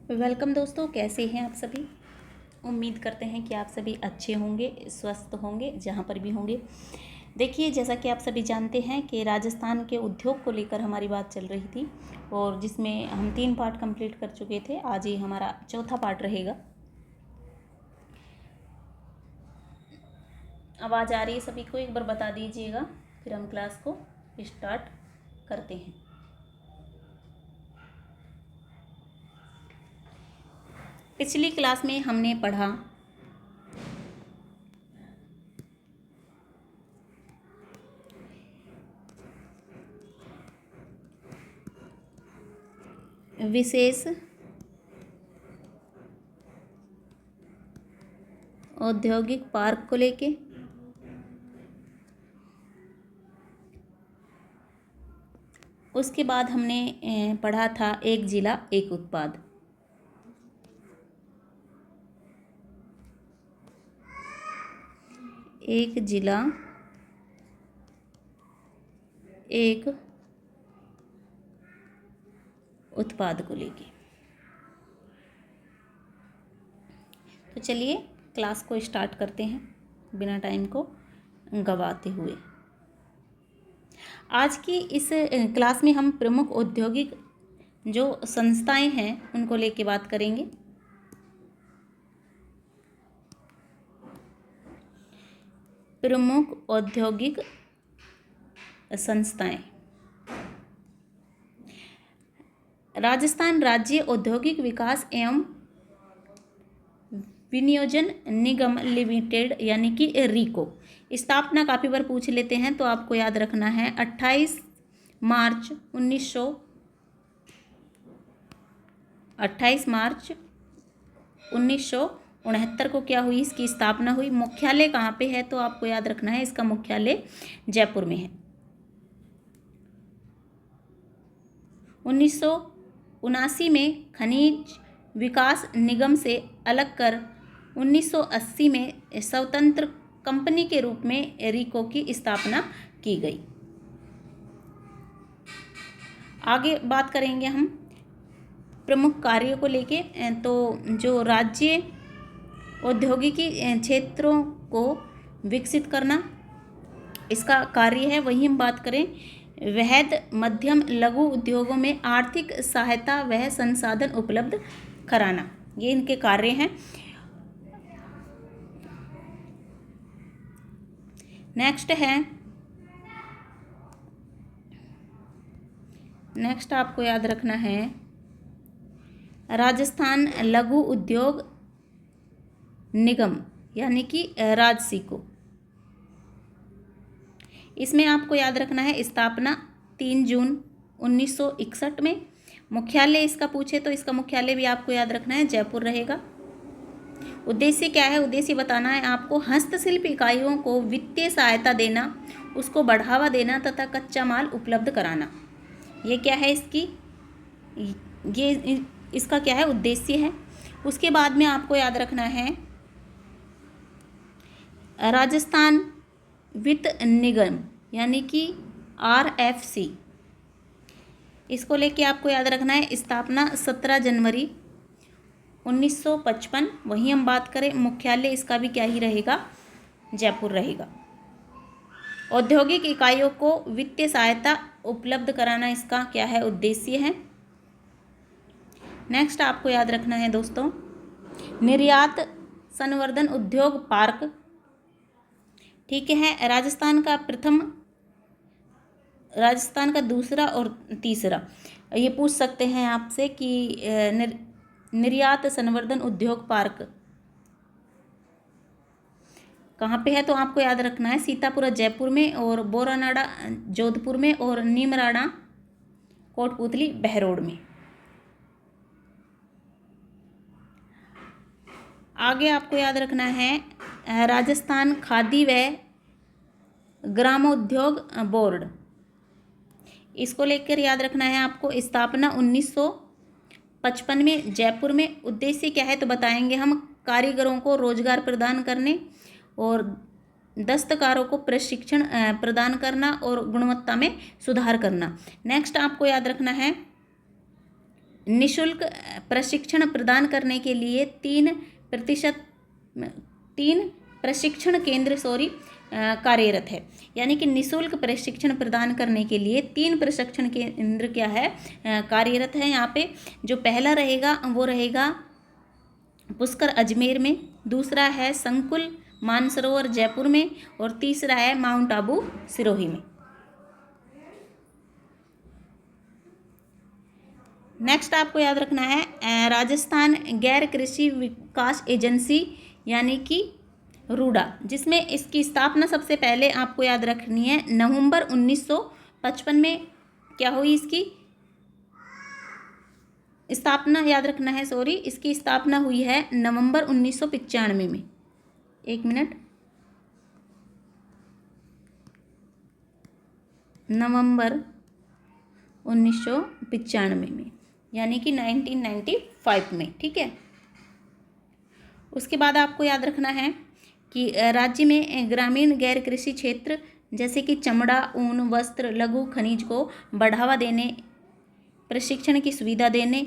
Welcome दोस्तों, कैसे हैं आप सभी। उम्मीद करते हैं कि आप सभी अच्छे होंगे, स्वस्थ होंगे, जहाँ पर भी होंगे। देखिए, जैसा कि आप सभी जानते हैं कि राजस्थान के उद्योग को लेकर हमारी बात चल रही थी और जिसमें हम 3 पार्ट कंप्लीट कर चुके थे। आज ही हमारा चौथा पार्ट रहेगा। आवाज़ आ रही है सभी को? एक बार बता दीजिएगा, फिर हम क्लास को स्टार्ट करते हैं। पिछली क्लास में हमने पढ़ा विशेष औद्योगिक पार्क को लेके। उसके बाद हमने पढ़ा था एक जिला एक उत्पाद। एक जिला एक उत्पाद को लेके। तो चलिए क्लास को स्टार्ट करते हैं बिना टाइम को गवाते हुए। आज की इस क्लास में हम प्रमुख औद्योगिक जो संस्थाएं हैं उनको लेके बात करेंगे। प्रमुख औद्योगिक संस्थाएं। राजस्थान राज्य औद्योगिक विकास एवं विनियोजन निगम लिमिटेड यानी कि रीको। स्थापना काफ़ी बार पूछ लेते हैं, तो आपको याद रखना है 28 मार्च 1969 को क्या हुई, इसकी स्थापना हुई। मुख्यालय कहाँ पे है, तो आपको याद रखना है इसका मुख्यालय जयपुर में है। 1979 में खनिज विकास निगम से अलग कर 1980 में स्वतंत्र कंपनी के रूप में रीको की स्थापना की गई। आगे बात करेंगे हम प्रमुख कार्यों को लेके। तो जो राज्य औद्योगिकी क्षेत्रों को विकसित करना इसका कार्य है, वही हम बात करें। वृहद मध्यम लघु उद्योगों में आर्थिक सहायता वह संसाधन उपलब्ध कराना, ये इनके कार्य हैं। नेक्स्ट आपको याद रखना है राजस्थान लघु उद्योग निगम यानी कि राजसी। इसमें आपको याद रखना है स्थापना 3 जून 1961 में। मुख्यालय इसका पूछे तो इसका मुख्यालय भी आपको याद रखना है जयपुर रहेगा। उद्देश्य क्या है? उद्देश्य बताना है आपको हस्तशिल्प इकाइयों को वित्तीय सहायता देना, उसको बढ़ावा देना तथा कच्चा माल उपलब्ध कराना। ये क्या है इसका क्या है? उद्देश्य है। उसके बाद में आपको याद रखना है राजस्थान वित्त निगम यानी कि RFC। इसको लेके आपको याद रखना है स्थापना 17 जनवरी 1955। वहीं हम बात करें मुख्यालय इसका भी क्या ही रहेगा? जयपुर रहेगा। औद्योगिक इकाइयों को वित्तीय सहायता उपलब्ध कराना इसका क्या है? उद्देश्य है। नेक्स्ट आपको याद रखना है दोस्तों निर्यात संवर्धन उद्योग पार्क। ठीक है, राजस्थान का दूसरा और तीसरा। ये पूछ सकते हैं आपसे कि निर्यात संवर्धन उद्योग पार्क कहाँ पे है, तो आपको याद रखना है सीतापुरा जयपुर में और बोरानाड़ा जोधपुर में और नीमराणा कोटपुतली बहरोड में। आगे आपको याद रखना है राजस्थान खादी व ग्रामोद्योग बोर्ड। इसको लेकर याद रखना है आपको स्थापना 1955 में जयपुर में। उद्देश्य क्या है तो बताएंगे हम कारीगरों को रोजगार प्रदान करने और दस्तकारों को प्रशिक्षण प्रदान करना और गुणवत्ता में सुधार करना। नेक्स्ट आपको याद रखना है निःशुल्क प्रशिक्षण प्रदान करने के लिए 3 प्रशिक्षण केंद्र कार्यरत है। यानी कि निःशुल्क प्रशिक्षण प्रदान करने के लिए 3 प्रशिक्षण केंद्र क्या है, कार्यरत है यहाँ पे। जो पहला रहेगा वो रहेगा पुष्कर अजमेर में, दूसरा है संकुल मानसरोवर जयपुर में, और तीसरा है माउंट आबू सिरोही में। नेक्स्ट आपको याद रखना है राजस्थान गैर कृषि विकास एजेंसी यानी कि रूडा, जिसमें इसकी स्थापना सबसे पहले आपको याद रखनी है नवंबर 1955 में क्या हुई, इसकी स्थापना याद रखना है, इसकी स्थापना हुई है नवंबर 1995 में। एक मिनट, नवंबर 1995 में, यानी कि 1995 में, ठीक है। उसके बाद आपको याद रखना है कि राज्य में ग्रामीण गैर कृषि क्षेत्र जैसे कि चमड़ा, ऊन, वस्त्र, लघु खनिज को बढ़ावा देने, प्रशिक्षण की सुविधा देने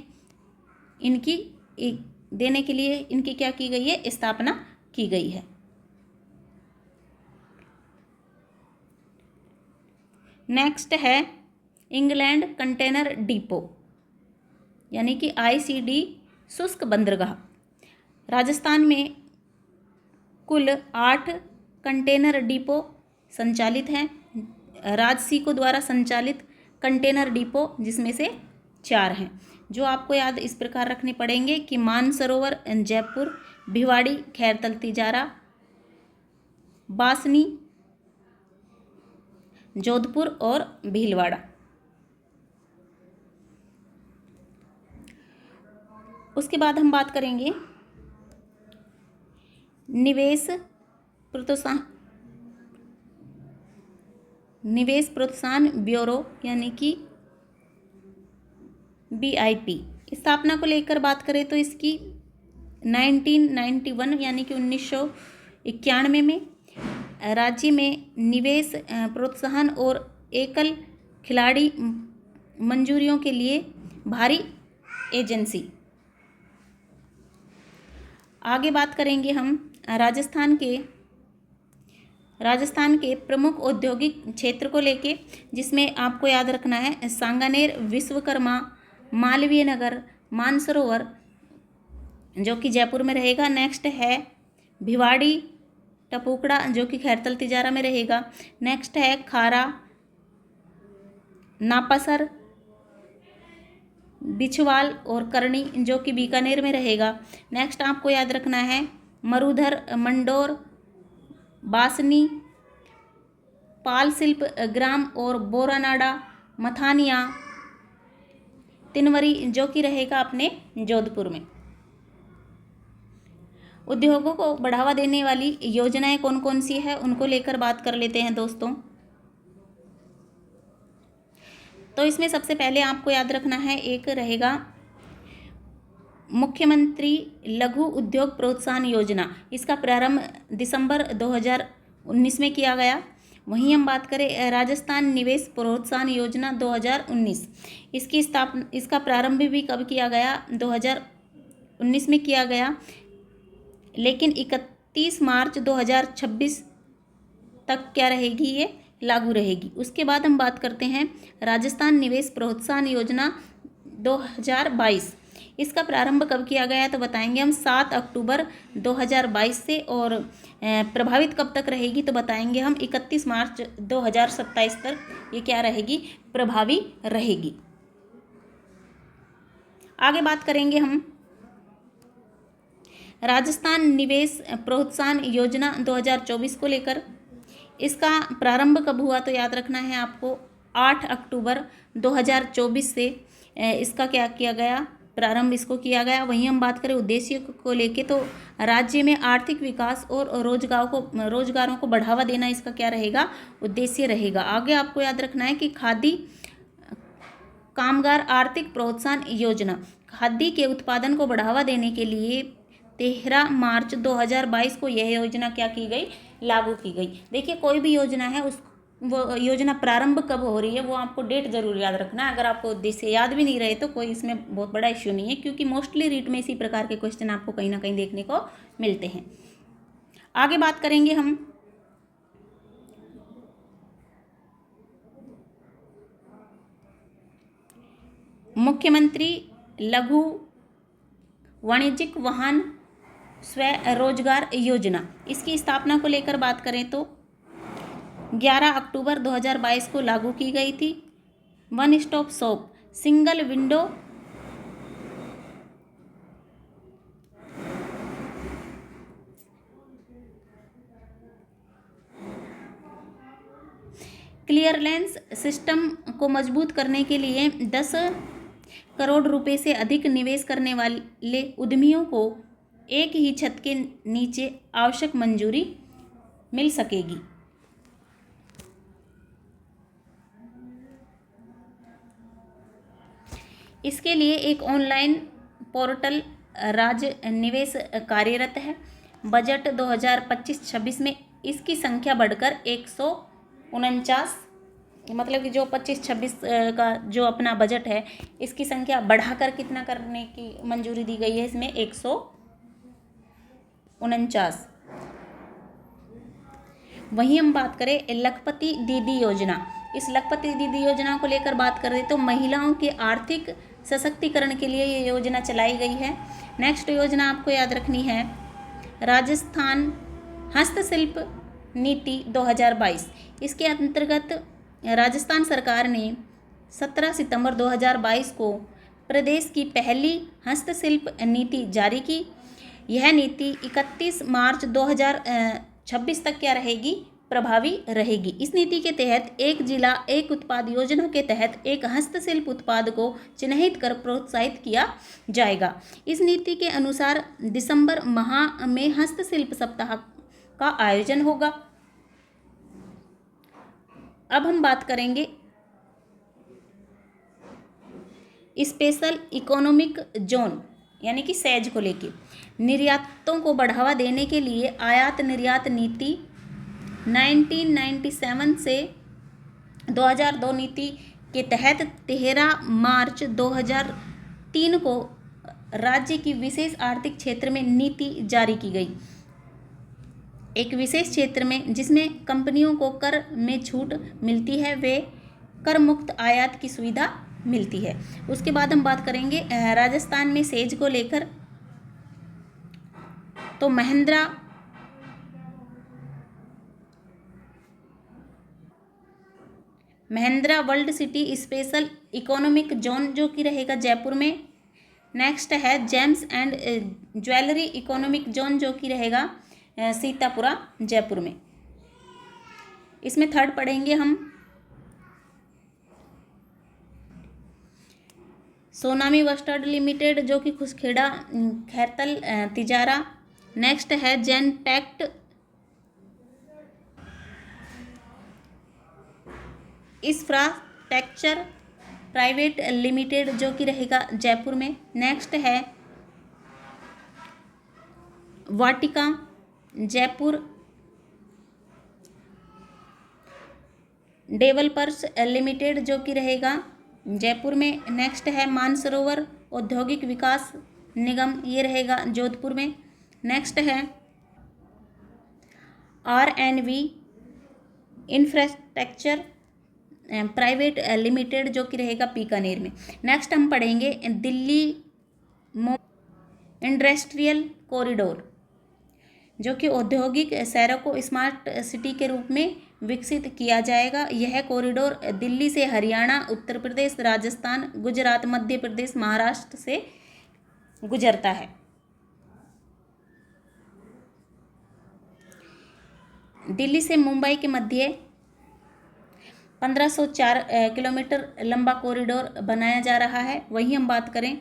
के लिए इनकी क्या की गई है, स्थापना की गई है। नेक्स्ट है इंग्लैंड कंटेनर डिपो यानी कि ICD शुष्क बंदरगाह। राजस्थान में कुल 8 कंटेनर डिपो संचालित हैं, राजसिको द्वारा संचालित कंटेनर डिपो जिसमें से 4 हैं, जो आपको याद इस प्रकार रखने पड़ेंगे कि मानसरोवर जयपुर, भिवाड़ी खैरतल तिजारा, बासनी जोधपुर और भीलवाड़ा। उसके बाद हम बात करेंगे निवेश प्रोत्साहन ब्यूरो यानी कि BIP स्थापना को लेकर बात करें तो इसकी 1991 यानी कि 1991 में राज्य में निवेश प्रोत्साहन और एकल खिलाड़ी मंजूरियों के लिए भारी एजेंसी। आगे बात करेंगे हम राजस्थान के प्रमुख औद्योगिक क्षेत्र को लेके, जिसमें आपको याद रखना है सांगानेर, विश्वकर्मा, मालवीय नगर, मानसरोवर जो कि जयपुर में रहेगा। नेक्स्ट है भिवाड़ी टपुकड़ा जो कि खैरतल तिजारा में रहेगा। नेक्स्ट है खारा, नापासर, बिछवाल और करनी जो कि बीकानेर में रहेगा। नेक्स्ट आपको याद रखना है मरुधर, मंडोर, बासनी, पाल शिल्प ग्राम और बोरानाडा, मथानिया, तिनवरी जो कि रहेगा अपने जोधपुर में। उद्योगों को बढ़ावा देने वाली योजनाएं कौन कौन सी है उनको लेकर बात कर लेते हैं दोस्तों। तो इसमें सबसे पहले आपको याद रखना है, एक रहेगा मुख्यमंत्री लघु उद्योग प्रोत्साहन योजना। इसका प्रारंभ दिसंबर 2019 में किया गया। वहीं हम बात करें राजस्थान निवेश प्रोत्साहन योजना 2019, इसका प्रारंभ भी कब किया गया, 2019 में किया गया, लेकिन 31 मार्च 2026 तक क्या रहेगी, ये लागू रहेगी। उसके बाद हम बात करते हैं राजस्थान निवेश प्रोत्साहन योजना 2022, इसका प्रारंभ कब किया गया तो बताएंगे हम 7 अक्टूबर 2022 से, और प्रभावित कब तक रहेगी तो बताएंगे हम 31 मार्च 2027 तक ये क्या रहेगी, प्रभावी रहेगी। आगे बात करेंगे हम राजस्थान निवेश प्रोत्साहन योजना 2024 को लेकर। इसका प्रारंभ कब हुआ तो याद रखना है आपको 8 अक्टूबर 2024 से इसका क्या किया गया, प्रारंभ इसको किया गया। वहीं हम बात करें उद्देश्य को लेके तो राज्य में आर्थिक विकास और रोजगारों को बढ़ावा देना इसका क्या रहेगा, उद्देश्य रहेगा। आगे आपको याद रखना है कि खादी कामगार आर्थिक प्रोत्साहन योजना, खादी के उत्पादन को बढ़ावा देने के लिए 13 मार्च 2022 को यह योजना क्या की गई, लागू की गई। देखिए कोई भी योजना है वो योजना प्रारंभ कब हो रही है वो आपको डेट ज़रूर याद रखना है। अगर आपको उद्देश्य याद भी नहीं रहे तो कोई इसमें बहुत बड़ा इश्यू नहीं है, क्योंकि मोस्टली रीट में इसी प्रकार के क्वेश्चन आपको कहीं ना कहीं देखने को मिलते हैं। आगे बात करेंगे हम मुख्यमंत्री लघु वाणिज्यिक वाहन स्वरोजगार योजना। इसकी स्थापना को लेकर बात करें तो 11 अक्टूबर 2022 को लागू की गई थी। One stop shop, single window clearance system को मजबूत करने के लिए 10 करोड़ रुपए से अधिक निवेश करने वाले उद्यमियों को एक ही छत के नीचे आवश्यक मंजूरी मिल सकेगी। इसके लिए एक ऑनलाइन पोर्टल राज्य निवेश कार्यरत है। बजट 2025-26 में इसकी संख्या बढ़कर 149, मतलब कि जो 25-26 का जो अपना बजट है इसकी संख्या बढ़ाकर कितना करने की मंजूरी दी गई है, इसमें 149। वहीं हम बात करें लखपति दीदी योजना। इस लखपति दीदी योजना को लेकर बात करें तो महिलाओं के आर्थिक सशक्तिकरण के लिए ये योजना चलाई गई है। नेक्स्ट योजना आपको याद रखनी है राजस्थान हस्तशिल्प नीति 2022। इसके अंतर्गत राजस्थान सरकार ने 17 सितंबर 2022 को प्रदेश की पहली हस्तशिल्प नीति जारी की। यह नीति 31 मार्च 2026 तक क्या रहेगी, प्रभावी रहेगी। इस नीति के तहत एक जिला एक उत्पाद योजना के तहत एक हस्तशिल्प उत्पाद को चिन्हित कर प्रोत्साहित किया जाएगा। इस नीति के अनुसार दिसंबर माह में हस्तशिल्प सप्ताह का आयोजन होगा। अब हम बात करेंगे स्पेशल इकोनॉमिक जोन यानी कि सेज को लेके। निर्यातों को बढ़ावा देने के लिए आयात निर्यात नीति 1997 से 2002 नीति के तहत 13 मार्च 2003 को राज्य की विशेष आर्थिक क्षेत्र में नीति जारी की गई। एक विशेष क्षेत्र में जिसमें कंपनियों को कर में छूट मिलती है, वे कर मुक्त आयात की सुविधा मिलती है। उसके बाद हम बात करेंगे राजस्थान में सेज को लेकर। तो Mahindra world city special economic zone जो कि रहेगा जयपुर में। नेक्स्ट है James and jewellery economic zone जो कि रहेगा सीतापुरा जयपुर में। इसमें थर्ड पढ़ेंगे हम सोनामी वस्टर्ड लिमिटेड जो कि खुसखेड़ा खैरतल तिजारा। नेक्स्ट है जेनपैक्ट इंफ्रास्ट्रक्चर प्राइवेट लिमिटेड जो कि रहेगा जयपुर में। नेक्स्ट है वाटिका जयपुर डेवलपर्स लिमिटेड जो कि रहेगा जयपुर में। नेक्स्ट है मानसरोवर औद्योगिक विकास निगम, ये रहेगा जोधपुर में। नेक्स्ट है RNV इंफ्रास्ट्रक्चर प्राइवेट लिमिटेड जो कि रहेगा बीकानेर में। नेक्स्ट हम पढ़ेंगे दिल्ली इंडस्ट्रियल कॉरिडोर जो कि औद्योगिक शहरों को स्मार्ट सिटी के रूप में विकसित किया जाएगा। यह कॉरिडोर दिल्ली से हरियाणा, उत्तर प्रदेश, राजस्थान, गुजरात, मध्य प्रदेश, महाराष्ट्र से गुजरता है। दिल्ली से मुंबई के मध्य 1504 किलोमीटर लंबा कॉरिडोर बनाया जा रहा है। वहीं हम बात करें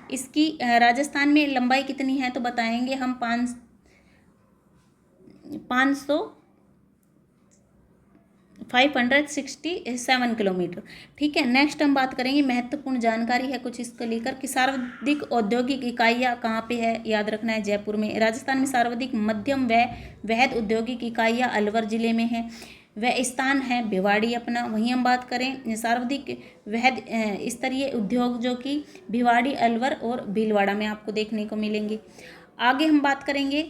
इसकी राजस्थान में लंबाई कितनी है तो बताएंगे हम 567 किलोमीटर। ठीक है। नेक्स्ट हम बात करेंगे, महत्वपूर्ण जानकारी है कुछ इसको लेकर कि सर्वाधिक औद्योगिक इकाइयाँ कहाँ पे है, याद रखना है जयपुर में। राजस्थान में सर्वाधिक मध्यम व वृहद औद्योगिक इकाइयाँ अलवर जिले में है। वह स्थान है भिवाड़ी अपना। वहीं हम बात करें सर्वाधिक वृहद स्तरीय उद्योग जो कि भिवाड़ी, अलवर और भीलवाड़ा में आपको देखने को मिलेंगे। आगे हम बात करेंगे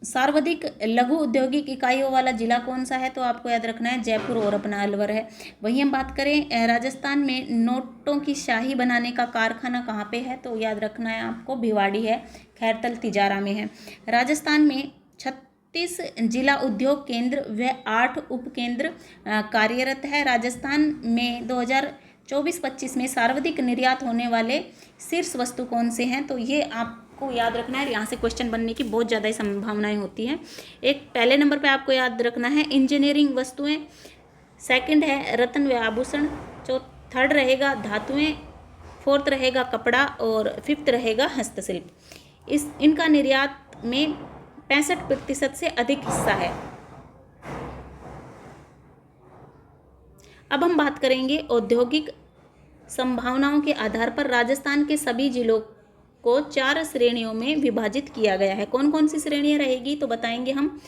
सर्वाधिक लघु औद्योगिक इकाइयों वाला जिला कौन सा है, तो आपको याद रखना है जयपुर और अपना अलवर है। वहीं हम बात करें राजस्थान में नोटों की शाही बनाने का कारखाना कहाँ पे है, तो याद रखना है आपको भिवाड़ी है, खैरतल तिजारा में है। राजस्थान में 36 जिला उद्योग केंद्र व 8 उपकेंद्र कार्यरत है। राजस्थान में 2024-25 में सर्वाधिक निर्यात होने वाले शीर्ष वस्तु कौन से हैं, तो ये आपको याद रखना है। यहाँ से क्वेश्चन बनने की बहुत ज़्यादा संभावनाएं होती हैं। एक पहले नंबर पे आपको याद रखना है इंजीनियरिंग वस्तुएं, सेकंड है रत्न व आभूषण, थर्ड रहेगा धातुएं, फोर्थ रहेगा कपड़ा और फिफ्थ रहेगा हस्तशिल्प। इनका निर्यात में 65% से अधिक हिस्सा है। अब हम बात करेंगे औद्योगिक संभावनाओं के आधार पर राजस्थान के सभी जिलों को 4 श्रेणियों में विभाजित किया गया है। कौन कौन सी श्रेणियां रहेगी, तो बताएंगे हम।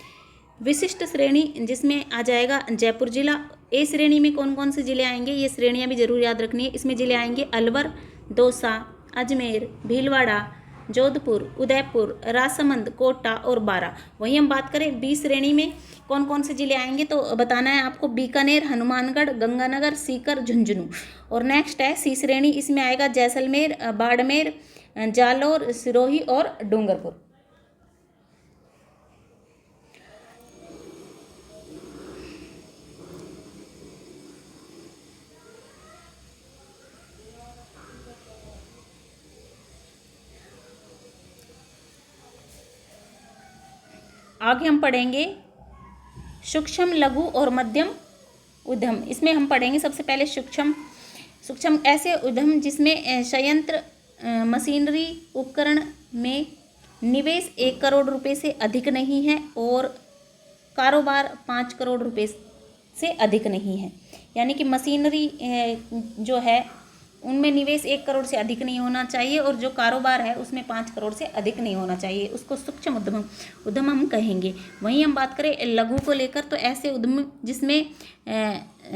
विशिष्ट श्रेणी जिसमें आ जाएगा जयपुर जिला। ए श्रेणी में कौन कौन से जिले आएंगे, ये श्रेणियां भी जरूर याद रखनी है। इसमें जिले आएंगे अलवर, दौसा, अजमेर, भीलवाड़ा, जोधपुर, उदयपुर, राजसमंद, कोटा और बारा। वहीं हम बात करें बी श्रेणी में कौन कौन से जिले आएंगे, तो बताना है आपको बीकानेर, हनुमानगढ़, गंगानगर, सीकर, झुंझुनू। और नेक्स्ट है सी श्रेणी, इसमें आएगा जैसलमेर, बाड़मेर, जालौर, सिरोही और डूंगरपुर। आगे हम पढ़ेंगे सूक्ष्म, लघु और मध्यम उद्यम। इसमें हम पढ़ेंगे सबसे पहले सूक्ष्म ऐसे उद्यम जिसमें संयंत्र, मशीनरी, उपकरण में निवेश 1 करोड़ रुपए से अधिक नहीं है और कारोबार 5 करोड़ रुपए से अधिक नहीं है। यानी कि मशीनरी जो है उनमें निवेश 1 करोड़ से अधिक नहीं होना चाहिए और जो कारोबार है उसमें 5 करोड़ से अधिक नहीं होना चाहिए, उसको सूक्ष्म उद्यम हम कहेंगे। वहीं हम बात करें लघु को लेकर, तो ऐसे उद्यम जिसमें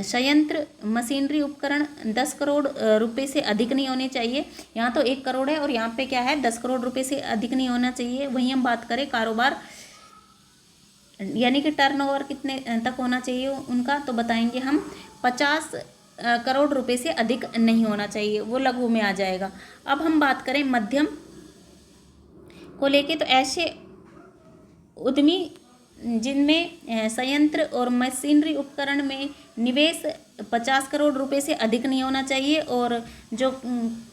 संयंत्र, मशीनरी, उपकरण 10 करोड़ रुपए से अधिक नहीं होने चाहिए। यहाँ तो 1 करोड़ है और यहाँ पे क्या है 10 करोड़ रुपए से अधिक नहीं होना चाहिए। वहीं हम बात करें कारोबार यानी कि टर्नओवर कितने तक होना चाहिए उनका, तो बताएंगे हम 50 करोड़ रुपए से अधिक नहीं होना चाहिए, वो लघु में आ जाएगा। अब हम बात करें मध्यम को लेके, तो ऐसे उद्यमी जिनमें संयंत्र और मशीनरी उपकरण में निवेश 50 करोड़ रुपए से अधिक नहीं होना चाहिए और जो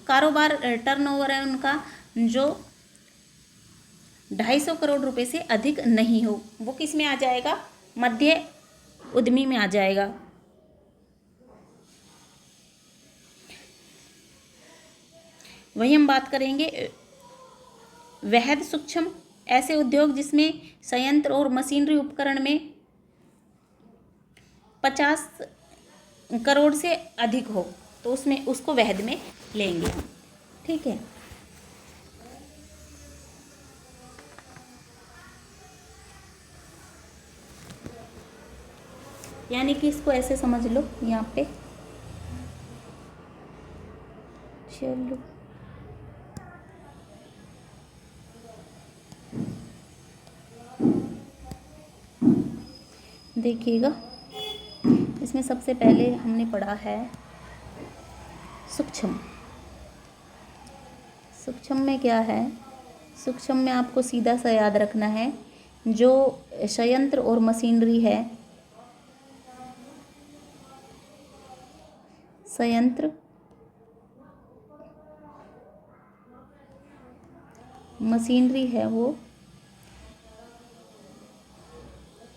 कारोबार टर्नओवर है उनका जो 250 करोड़ रुपए से अधिक नहीं हो, वो किस में आ जाएगा, मध्य उद्यमी में आ जाएगा। वहीं हम बात करेंगे वृहद सूक्ष्म ऐसे उद्योग जिसमें संयंत्र और मशीनरी उपकरण में 50 करोड़ से अधिक हो, तो उसमें उसको वृहद में लेंगे। ठीक है, यानी कि इसको ऐसे समझ लो यहाँ पे। चलो देखिएगा, इसमें सबसे पहले हमने पढ़ा है सूक्ष्म में क्या है, सूक्ष्म में आपको सीधा सा याद रखना है जो संयंत्र और मशीनरी है, संयंत्र, मशीनरी है, वो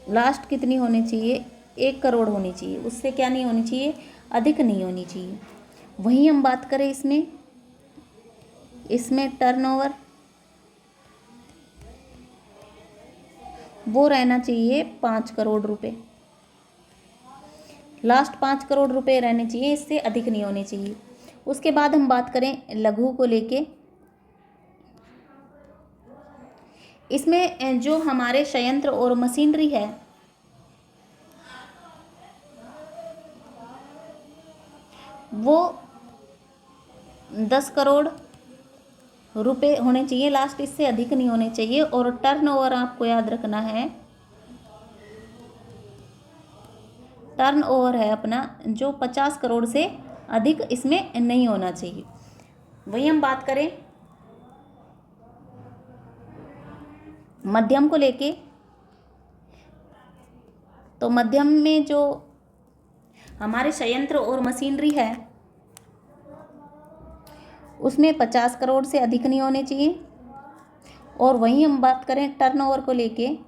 लास्ट कितनी होनी चाहिए, 1 करोड़ होनी चाहिए, उससे क्या नहीं होनी चाहिए, अधिक नहीं होनी चाहिए। वहीं हम बात करें इसमें टर्नओवर वो रहना चाहिए 5 करोड़ रुपए, लास्ट 5 करोड़ रुपए रहने चाहिए, इससे अधिक नहीं होने चाहिए। उसके बाद हम बात करें लघु को लेके, इसमें जो हमारे संयंत्र और मशीनरी है वो 10 करोड़ रुपए होने चाहिए लास्ट, इससे अधिक नहीं होने चाहिए। और टर्नओवर आपको याद रखना है, टर्नओवर है अपना जो 50 करोड़ से अधिक इसमें नहीं होना चाहिए। वही हम बात करें मध्यम को लेके, तो मध्यम में जो हमारे संयंत्र और मशीनरी है उसमें 50 करोड़ से अधिक नहीं होने चाहिए। और वहीं हम बात करें टर्नओवर को लेके,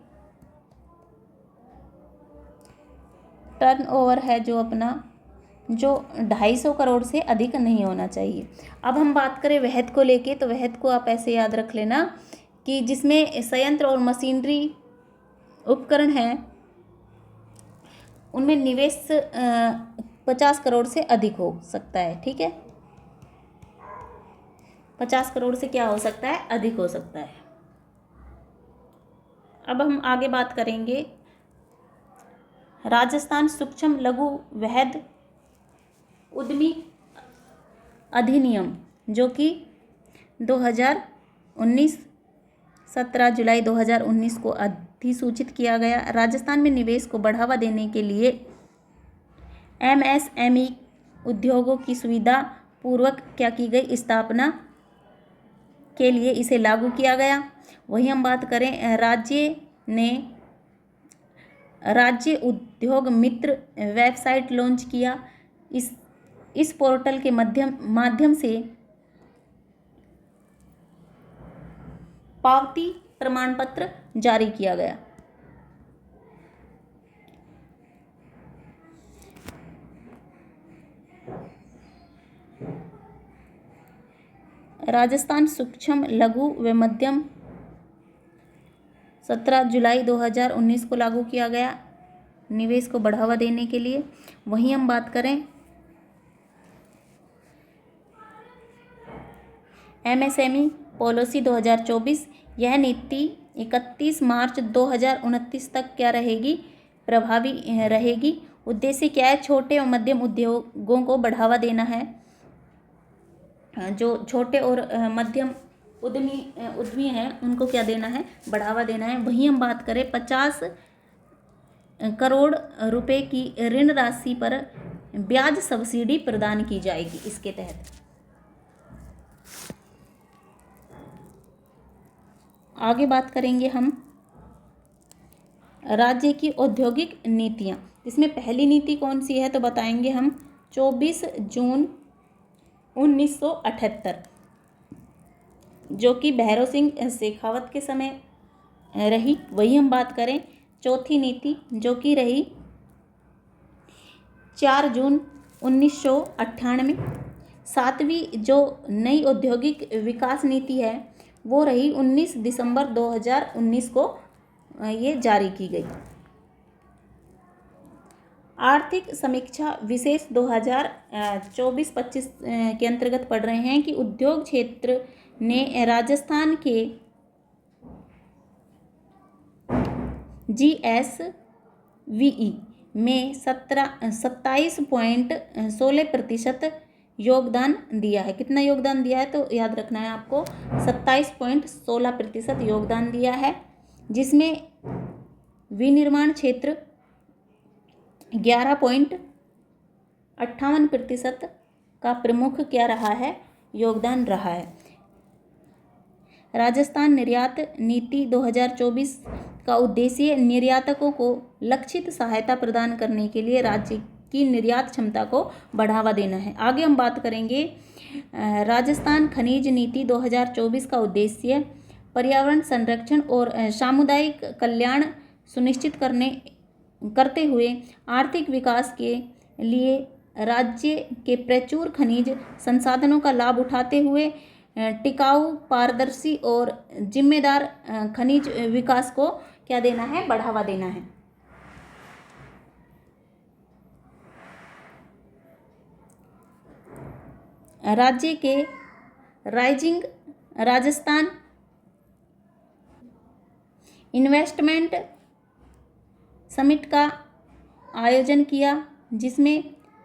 टर्नओवर है जो अपना जो 250 करोड़ से अधिक नहीं होना चाहिए। अब हम बात करें वहद को लेके, तो वहद को आप ऐसे याद रख लेना कि जिसमें संयंत्र और मशीनरी उपकरण हैं उनमें निवेश 50 करोड़ से अधिक हो सकता है। ठीक है, 50 करोड़ से क्या हो सकता है, अधिक हो सकता है। अब हम आगे बात करेंगे राजस्थान सूक्ष्म लघु वहद उद्यमी अधिनियम, जो कि 2019 17 जुलाई 2019 को अधिसूचित किया गया। राजस्थान में निवेश को बढ़ावा देने के लिए MSME उद्योगों की सुविधा पूर्वक क्या की गई, स्थापना के लिए इसे लागू किया गया। वही हम बात करें राज्य उद्योग मित्र वेबसाइट लॉन्च किया। इस पोर्टल के माध्यम से पावती प्रमाण पत्र जारी किया गया। राजस्थान सूक्ष्म लघु व मध्यम 17 जुलाई 2019 को लागू किया गया निवेश को बढ़ावा देने के लिए। वहीं हम बात करें MSME पॉलिसी 2024, यह नीति 31 मार्च 2029 तक क्या रहेगी, प्रभावी रहेगी। उद्देश्य क्या है, छोटे और मध्यम उद्योगों को बढ़ावा देना है। जो छोटे और मध्यम उद्यमी हैं उनको क्या देना है, बढ़ावा देना है। वहीं हम बात करें 50 करोड़ रुपए की ऋण राशि पर ब्याज सब्सिडी प्रदान की जाएगी इसके तहत। आगे बात करेंगे हम राज्य की औद्योगिक नीतियाँ। इसमें पहली नीति कौन सी है तो बताएंगे हम 24 जून 1978, जो कि भैरव सिंह शेखावत के समय रही। वही हम बात करें चौथी नीति जो कि रही 4 जून 1998। सातवीं जो नई औद्योगिक विकास नीति है वो रही 19 दिसंबर 2019 को ये जारी की गई। आर्थिक समीक्षा विशेष 2024-25 के अंतर्गत पढ़ रहे हैं कि उद्योग क्षेत्र ने राजस्थान के GSVE में 27.16% योगदान दिया है। कितना योगदान दिया है तो याद रखना है आपको, 27.16% योगदान दिया है, जिसमें विनिर्माण क्षेत्र 11.58% का प्रमुख क्या रहा है, योगदान रहा है। राजस्थान निर्यात नीति 2024 का उद्देश्य निर्यातकों को लक्षित सहायता प्रदान करने के लिए राज्य की निर्यात क्षमता को बढ़ावा देना है। आगे हम बात करेंगे राजस्थान खनिज नीति 2024 का उद्देश्य पर्यावरण संरक्षण और सामुदायिक कल्याण सुनिश्चित करते हुए आर्थिक विकास के लिए राज्य के प्रचुर खनिज संसाधनों का लाभ उठाते हुए टिकाऊ, पारदर्शी और जिम्मेदार खनिज विकास को क्या देना है, बढ़ावा देना है। राज्य के राइजिंग राजस्थान इन्वेस्टमेंट समिट का आयोजन किया, जिसमें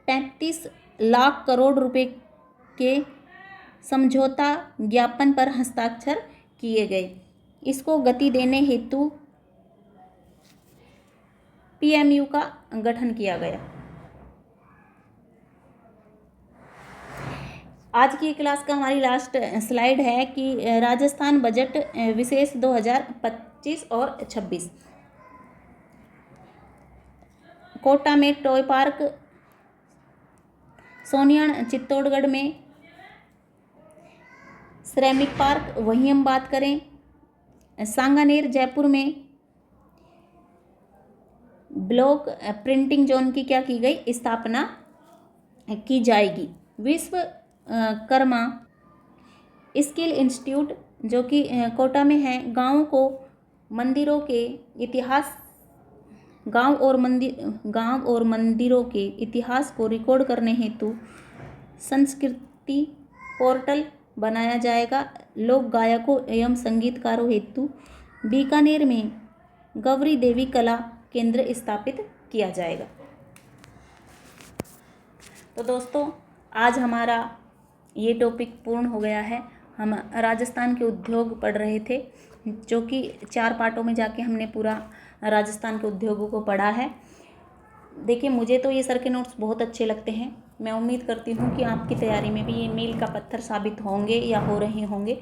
35 लाख करोड़ रुपए के समझौता ज्ञापन पर हस्ताक्षर किए गए। इसको गति देने हेतु पीएमयू का गठन किया गया। आज की क्लास का हमारी लास्ट स्लाइड है कि राजस्थान बजट विशेष 2025 और 26। कोटा में टॉय पार्क, सोनियाण चित्तौड़गढ़ में श्रमिक पार्क, वहीं हम बात करें सांगानेर जयपुर में ब्लॉक प्रिंटिंग जोन की क्या की गई, स्थापना की जाएगी। विश्वकर्मा स्किल इंस्टीट्यूट जो कि कोटा में है, गांव और मंदिरों के इतिहास को रिकॉर्ड करने हेतु संस्कृति पोर्टल बनाया जाएगा। लोक गायकों एवं संगीतकारों हेतु बीकानेर में गौरी देवी कला केंद्र स्थापित किया जाएगा। तो दोस्तों, आज हमारा ये टॉपिक पूर्ण हो गया है। हम राजस्थान के उद्योग पढ़ रहे थे, जो कि 4 पार्टों में जाके हमने पूरा राजस्थान के उद्योगों को पढ़ा है। देखिए, मुझे तो ये सर के नोट्स बहुत अच्छे लगते हैं। मैं उम्मीद करती हूँ कि आपकी तैयारी में भी ये मील का पत्थर साबित होंगे या हो रहे होंगे।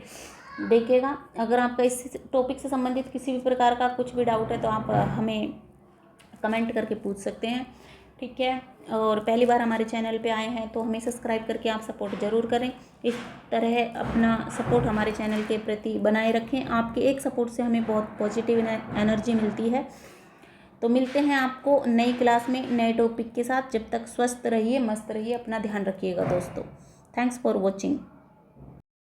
देखिएगा, अगर आपका इस टॉपिक से संबंधित किसी भी प्रकार का कुछ भी डाउट है तो आप हमें कमेंट करके पूछ सकते हैं, ठीक है। और पहली बार हमारे चैनल पे आए हैं तो हमें सब्सक्राइब करके आप सपोर्ट ज़रूर करें। इस तरह अपना सपोर्ट हमारे चैनल के प्रति बनाए रखें। आपके एक सपोर्ट से हमें बहुत पॉजिटिव एनर्जी मिलती है। तो मिलते हैं आपको नई क्लास में नए टॉपिक के साथ। जब तक स्वस्थ रहिए, मस्त रहिए, अपना ध्यान रखिएगा दोस्तों। Thanks for watching.